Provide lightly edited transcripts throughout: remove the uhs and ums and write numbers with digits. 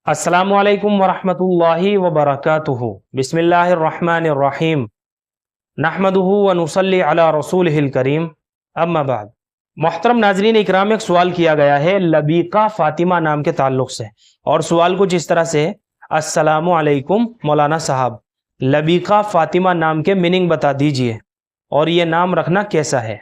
अस्सलामु अलैकुम वरहमतुल्लाहि वबरकातुहु। बिस्मिल्लाहिर्रहमानिर्रहीम। नहमदुहु व नुसल्ली अला रसूलिहिल करीम। अम्मा बाद। मोहतरम नाज़रीन इकराम, एक सवाल किया गया है लबीका फ़ातिमा नाम के ताल्लुक़ से, और सवाल कुछ इस तरह से, अस्सलामु अलैकुम मौलाना साहब, लबीका फ़ातिमा नाम के मीनिंग बता दीजिए और ये नाम रखना कैसा है।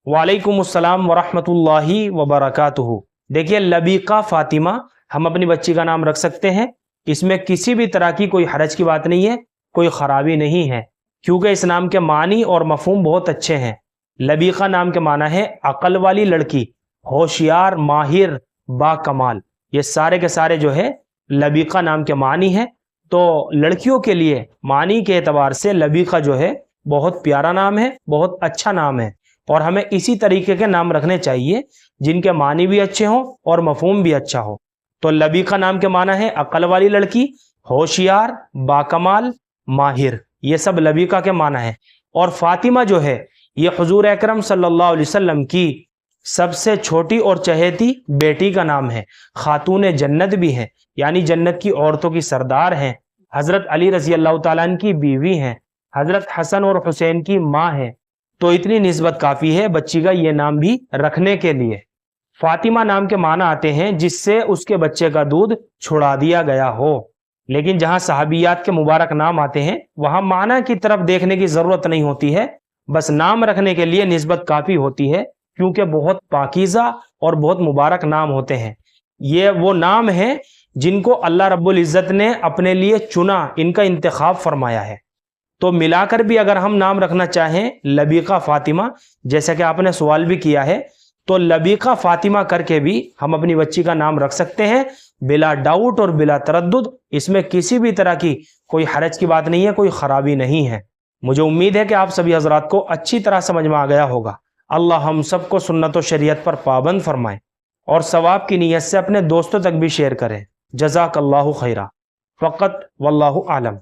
वालेकुम अस्सलाम वरहमतुल्लाहि वबरकातुहु। देखिए, लबीका फ़ातिमा हम अपनी बच्ची का नाम रख सकते हैं, इसमें किसी भी तरह की कोई हरज की बात नहीं है, कोई ख़राबी नहीं है, क्योंकि इस नाम के मानी और मफ़हूम बहुत अच्छे हैं। लबीका नाम के माना है अक़ल वाली लड़की, होशियार, माहिर, बाकमाल। ये सारे के सारे जो है लबीका नाम के मानी हैं। तो लड़कियों के लिए मानी के एतबार से लबीका जो है बहुत प्यारा नाम है, बहुत अच्छा नाम है, और हमें इसी तरीके के नाम रखने चाहिए जिनके मानी भी अच्छे हों और मफ़हूम भी अच्छा हो। तो लबीका नाम के माना है अक़ल वाली लड़की, होशियार, बाकमाल, माहिर, ये सब लबीका के माना है। और फ़ातिमा जो है ये हुज़ूर अकरम सल्लल्लाहु अलैहि वसल्लम की सबसे छोटी और चहेती बेटी का नाम है। खातून जन्नत भी हैं, यानी जन्नत की औरतों की सरदार हैं। हज़रत अली रज़ी अल्लाह तआला अन्हु की बीवी हैं, हज़रत हसन और हुसैन की माँ हैं। तो इतनी निस्बत काफ़ी है बच्ची का ये नाम भी रखने के लिए। फ़ातिमा नाम के माना आते हैं जिससे उसके बच्चे का दूध छुड़ा दिया गया हो। लेकिन जहाँ सहाबियात के मुबारक नाम आते हैं वहाँ माना की तरफ देखने की ज़रूरत नहीं होती है, बस नाम रखने के लिए निस्बत काफ़ी होती है, क्योंकि बहुत पाकीज़ा और बहुत मुबारक नाम होते हैं। ये वो नाम हैं जिनको अल्लाह रब्बुल इज़्ज़त ने अपने लिए चुना, इनका इंतखाब फरमाया है। तो मिलाकर भी अगर हम नाम रखना चाहें लबीका फ़ातिमा, जैसा कि आपने सवाल भी किया है, तो लबीका फ़ातिमा करके भी हम अपनी बच्ची का नाम रख सकते हैं बिला डाउट और बिला तरद्दुद। इसमें किसी भी तरह की कोई हरज की बात नहीं है, कोई ख़राबी नहीं है। मुझे उम्मीद है कि आप सभी हजरात को अच्छी तरह समझ में आ गया होगा। अल्लाह हम सबको सुन्नत व शरीयत पर पाबंद फरमाए और सवाब की नीयत से अपने दोस्तों तक भी शेयर करें। जज़ाकल्लाहु खैरा। फ़क़त वल्लाहु आलम।